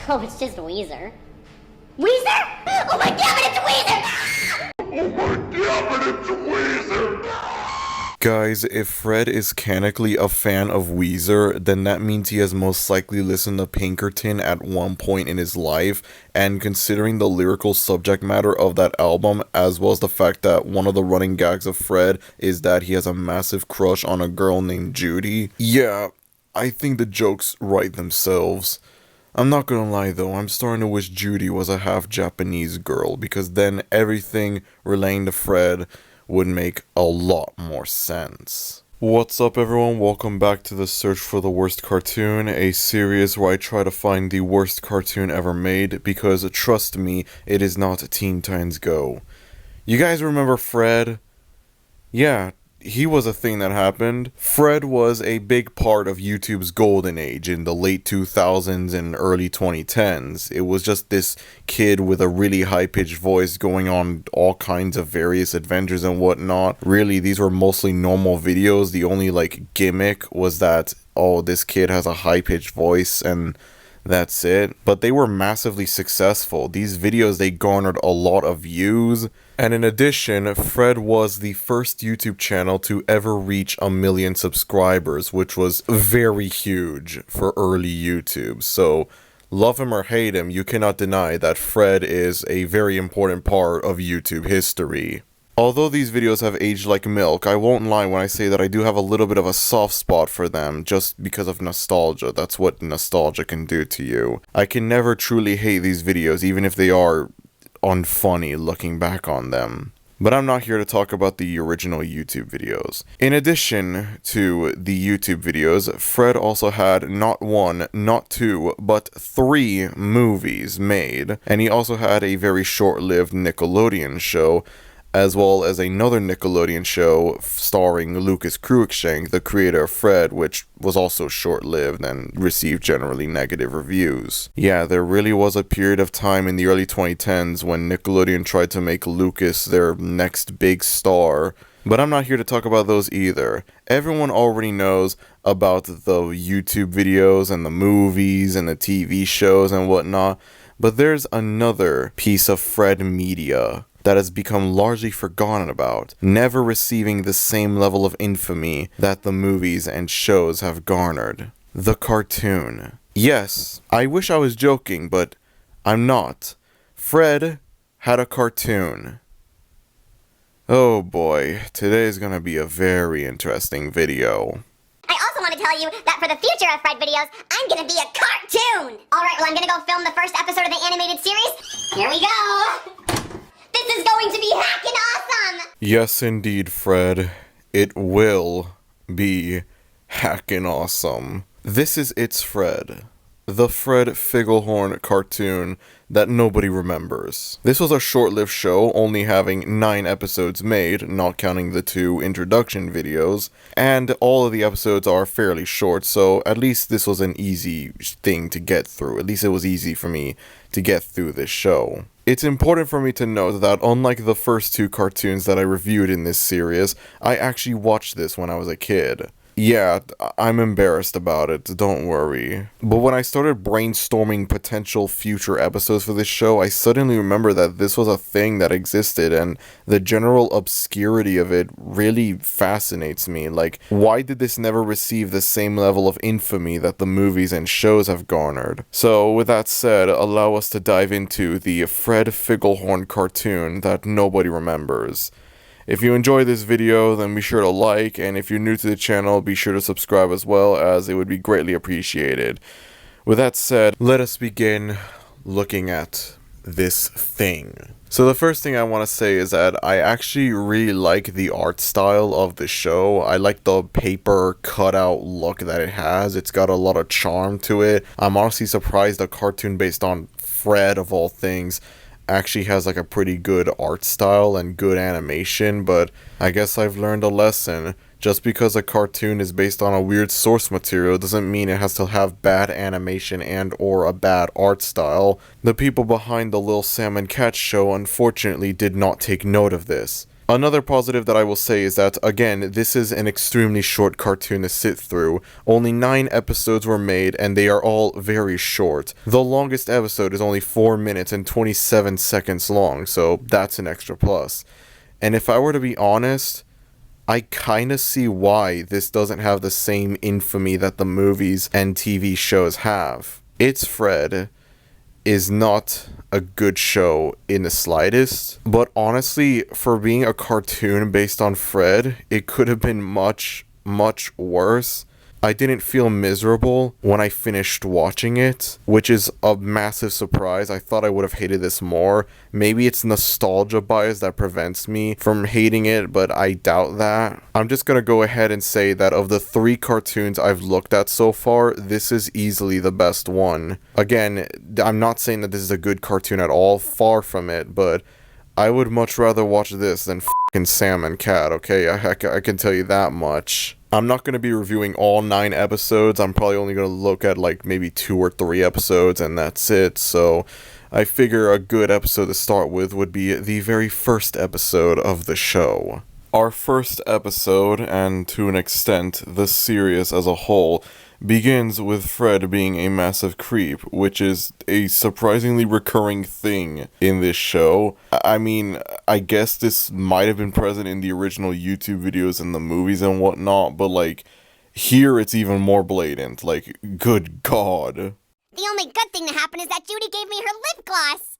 Oh, it's just Weezer. Weezer? Oh my god, but it's Weezer! Oh my god, but it's Weezer! Guys, if Fred is canonically a fan of Weezer, then that means he has most likely listened to Pinkerton at one point in his life, and considering the lyrical subject matter of that album, as well as the fact that one of the running gags of Fred is that he has a massive crush on a girl named Judy, yeah, I think the jokes write themselves. I'm not gonna lie though, I'm starting to wish Judy was a half Japanese girl, because then everything relating to Fred would make a lot more sense. What's up everyone, welcome back to the Search for the Worst Cartoon, a series where I try to find the worst cartoon ever made, because trust me, it is not Teen Titans Go. You guys remember Fred? Yeah, he was a thing that happened. Fred was a big part of YouTube's golden age in the late 2000s and early 2010s. It was just this kid with a really high-pitched voice going on all kinds of various adventures and whatnot. Really, these were mostly normal videos. The only gimmick was that, oh, this kid has a high-pitched voice and that's it. But they were massively successful. These videos, they garnered a lot of views. And in addition, Fred was the first YouTube channel to ever reach 1 million subscribers, which was very huge for early YouTube. So, love him or hate him, you cannot deny that Fred is a very important part of YouTube history. Although these videos have aged like milk, I won't lie when I say that I do have a little bit of a soft spot for them, just because of nostalgia. That's what nostalgia can do to you. I can never truly hate these videos, even if they are unfunny looking back on them. But I'm not here to talk about the original YouTube videos. In addition to the YouTube videos, Fred also had not one, not two, but 3 movies made. And he also had a very short-lived Nickelodeon show, as well as another Nickelodeon show starring Lucas Cruikshank, the creator of Fred, which was also short-lived and received generally negative reviews. Yeah, there really was a period of time in the early 2010s when Nickelodeon tried to make Lucas their next big star, but I'm not here to talk about those either. Everyone already knows about the YouTube videos and the movies and the TV shows and whatnot, but there's another piece of Fred media that has become largely forgotten about, never receiving the same level of infamy that the movies and shows have garnered. The cartoon. Yes, I wish I was joking, but I'm not. Fred had a cartoon. Oh boy, today's gonna be a very interesting video. I also want to tell you that for the future of Fred videos, I'm gonna be a cartoon! Alright, well I'm gonna go film the first episode of the animated series. Here we go! This is going to be hackin' awesome! Yes, indeed, Fred. It will be hackin' awesome. This is It's Fred, the Fred Figglehorn cartoon that nobody remembers. This was a short-lived show, only having 9 episodes made, not counting the 2 introduction videos, and all of the episodes are fairly short, so at least this was an easy thing to get through. At least it was easy for me to get through this show. It's important for me to note that unlike the first 2 cartoons that I reviewed in this series, I actually watched this when I was a kid. Yeah, I'm embarrassed about it, don't worry. But when I started brainstorming potential future episodes for this show, I suddenly remembered that this was a thing that existed, and the general obscurity of it really fascinates me. Like, why did this never receive the same level of infamy that the movies and shows have garnered? So, with that said, allow us to dive into the Fred Figglehorn cartoon that nobody remembers. If you enjoyed this video, then be sure to like, and if you're new to the channel, be sure to subscribe as well, as it would be greatly appreciated. With that said, let us begin looking at this thing. So the first thing I want to say is that I actually really like the art style of the show. I like the paper cutout look that it has. It's got a lot of charm to it. I'm honestly surprised a cartoon based on Fred, of all things, actually has a pretty good art style and good animation, but I guess I've learned a lesson. Just because a cartoon is based on a weird source material doesn't mean it has to have bad animation and or a bad art style. The people behind the Lil Sam and Cat show unfortunately did not take note of this. Another positive that I will say is that, again, this is an extremely short cartoon to sit through. Only 9 episodes were made, and they are all very short. The longest episode is only 4 minutes and 27 seconds long, so that's an extra plus. And if I were to be honest, I kinda see why this doesn't have the same infamy that the movies and TV shows have. It's Fred is not a good show in the slightest, but honestly, for being a cartoon based on Fred, it could have been much, much worse. I didn't feel miserable when I finished watching it, which is a massive surprise. I thought I would have hated this more. Maybe it's nostalgia bias that prevents me from hating it, but I doubt that. I'm just gonna go ahead and say that of the 3 cartoons I've looked at so far, this is easily the best one. Again, I'm not saying that this is a good cartoon at all, far from it, but I would much rather watch this than f***ing Sam and Cat, okay? I can tell you that much. I'm not going to be reviewing all 9 episodes. I'm probably only going to look at like maybe 2 or 3 episodes and that's it. So I figure a good episode to start with would be the very first episode of the show. Our first episode, and to an extent the series as a whole, begins with Fred being a massive creep, which is a surprisingly recurring thing in this show. I mean, I guess this might have been present in the original YouTube videos and the movies and whatnot, but like, here it's even more blatant. Like, good God. The only good thing that happened is that Judy gave me her lip gloss.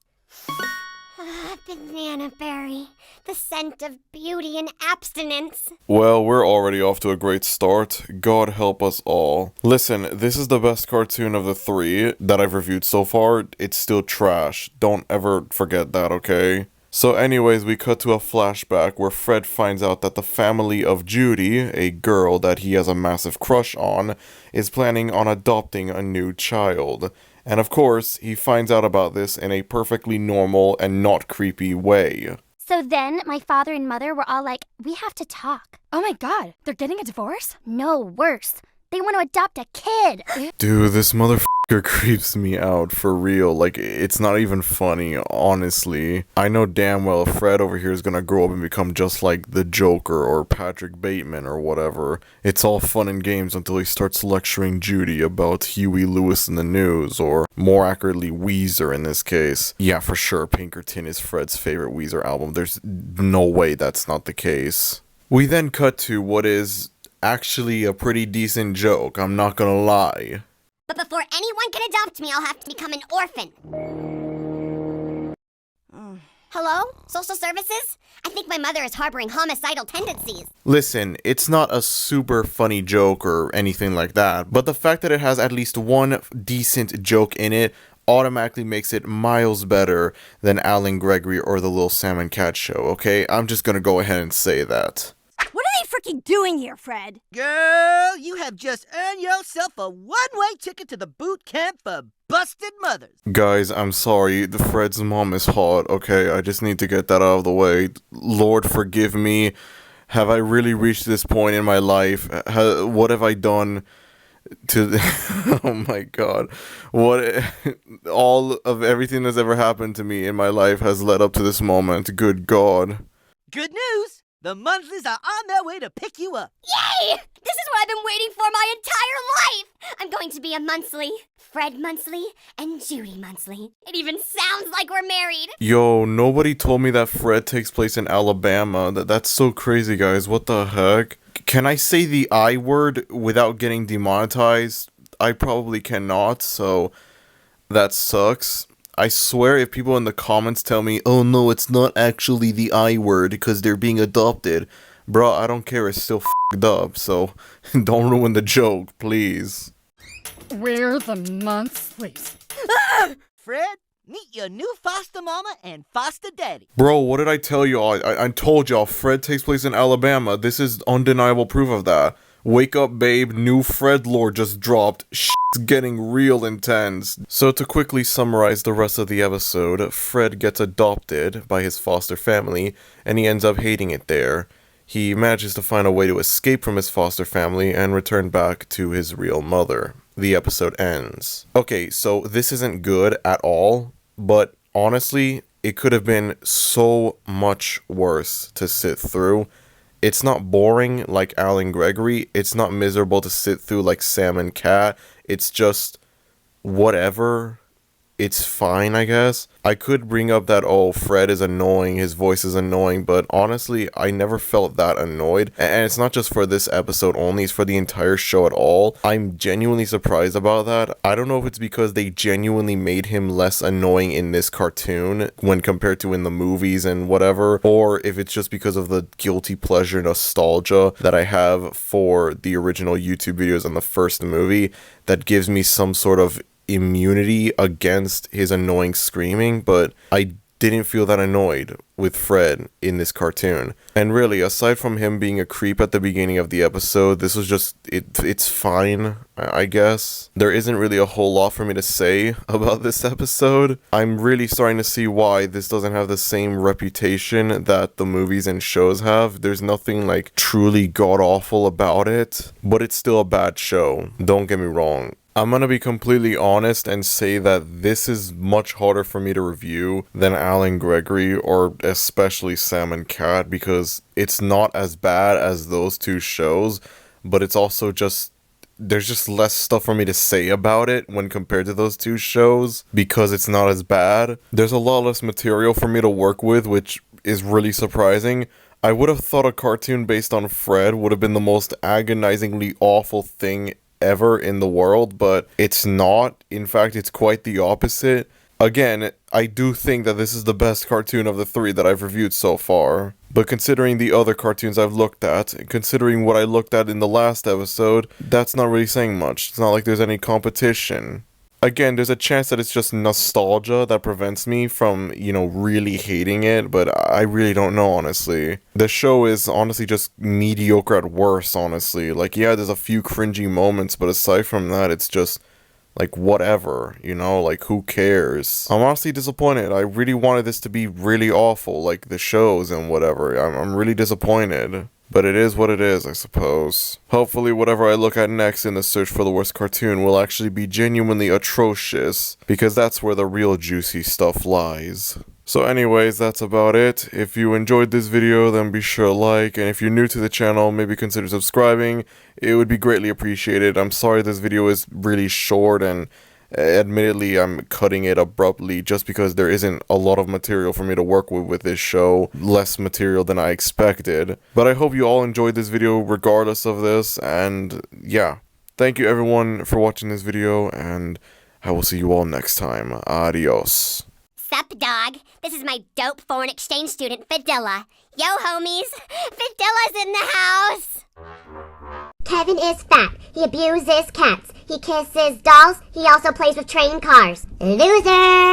Banana berry. The scent of beauty and abstinence. Well, we're already off to a great start. God help us all. Listen, this is the best cartoon of the 3 that I've reviewed so far. It's still trash. Don't ever forget that, okay? So anyways, we cut to a flashback where Fred finds out that the family of Judy, a girl that he has a massive crush on, is planning on adopting a new child. And of course, he finds out about this in a perfectly normal and not creepy way. So then my father and mother were all like, we have to talk. Oh my god, they're getting a divorce? No, worse. They want to adopt a kid. Dude, this motherfucker creeps me out for real. Like, it's not even funny, honestly. I know damn well Fred over here is gonna grow up and become just like the Joker or Patrick Bateman or whatever. It's all fun and games until he starts lecturing Judy about Huey Lewis in the News, or more accurately, Weezer in this case. Yeah, for sure, Pinkerton is Fred's favorite Weezer album. There's no way that's not the case. We then cut to what is actually a pretty decent joke, I'm not gonna lie. But before anyone can adopt me, I'll have to become an orphan. Hello? Social services? I think my mother is harboring homicidal tendencies. Listen, it's not a super funny joke or anything like that, but the fact that it has at least one decent joke in it automatically makes it miles better than Alan Gregory or the Little Sam and Cat Show, okay? I'm just gonna go ahead and say that. What are they freaking doing here, Fred? Girl, you have just earned yourself a one-way ticket to the boot camp for busted mothers. Guys, I'm sorry, the Fred's mom is hot, okay? I just need to get that out of the way. Lord forgive me. Have I really reached this point in my life? What have I done to... Oh my god. All of everything that's ever happened to me in my life has led up to this moment. Good God. Good news! The monthlies are on their way to pick you up. Yay! This is what I've been waiting for my entire life! I'm going to be a monthly. Fred monthly and Judy monthly. It even sounds like we're married. Yo, nobody told me that Fred takes place in Alabama. That's so crazy, guys. What the heck? Can I say the I word without getting demonetized? I probably cannot, so that sucks. I swear if people in the comments tell me, oh no, it's not actually the I word because they're being adopted, bro, I don't care, it's still f***ed up, so don't ruin the joke, please. We're the monthlies. Fred, meet your new foster mama and foster daddy. Bro, what did I tell y'all? I told y'all, Fred takes place in Alabama. This is undeniable proof of that. Wake up, babe, new Fred lore just dropped. Shit's getting real intense. So to quickly summarize the rest of the episode, Fred gets adopted by his foster family, and he ends up hating it there. He manages to find a way to escape from his foster family and return back to his real mother. The episode ends. Okay, so this isn't good at all, but honestly, it could have been so much worse to sit through. It's not boring like Alan Gregory. It's not miserable to sit through like Sam and Cat. It's just whatever. It's fine, I guess. I could bring up that, oh, Fred is annoying, his voice is annoying, but honestly, I never felt that annoyed. And it's not just for this episode only, it's for the entire show at all. I'm genuinely surprised about that. I don't know if it's because they genuinely made him less annoying in this cartoon when compared to in the movies and whatever, or if it's just because of the guilty pleasure nostalgia that I have for the original YouTube videos and the first movie that gives me some sort of immunity against his annoying screaming, but I didn't feel that annoyed with Fred in this cartoon. And really, aside from him being a creep at the beginning of the episode, this was just, it's fine, I guess. There isn't really a whole lot for me to say about this episode. I'm really starting to see why this doesn't have the same reputation that the movies and shows have. There's nothing like truly god-awful about it, but it's still a bad show. Don't get me wrong. I'm gonna be completely honest and say that this is much harder for me to review than Alan Gregory or especially Sam and Cat, because it's not as bad as those two shows, but it's also just, there's just less stuff for me to say about it when compared to those two shows because it's not as bad. There's a lot less material for me to work with, which is really surprising. I would have thought a cartoon based on Fred would have been the most agonizingly awful thing ever in the world, but it's not. In fact, it's quite the opposite. Again, I do think that this is the best cartoon of the three that I've reviewed so far, but considering the other cartoons I've looked at, considering what I looked at in the last episode, that's not really saying much. It's not like there's any competition. Again, there's a chance that it's just nostalgia that prevents me from, really hating it, but I really don't know, honestly. The show is honestly just mediocre at worst, honestly. Like, yeah, there's a few cringy moments, but aside from that, it's just, like, whatever, like, who cares? I'm honestly disappointed. I really wanted this to be really awful, like the shows and whatever. I'm really disappointed. But it is what it is, I suppose. Hopefully whatever I look at next in the search for the worst cartoon will actually be genuinely atrocious, because that's where the real juicy stuff lies. So anyways, that's about it. If you enjoyed this video, then be sure to like, and if you're new to the channel, maybe consider subscribing. It would be greatly appreciated. I'm sorry this video is really short, and admittedly I'm cutting it abruptly just because there isn't a lot of material for me to work with this show. Less material than I expected. But I hope you all enjoyed this video regardless of this, and yeah. Thank you everyone for watching this video, and I will see you all next time. Adios. Sup, dog? This is my dope foreign exchange student, Fidela. Yo, homies! Fidela's in the house! Kevin is fat. He abuses cats. He kisses dolls. He also plays with train cars. Loser!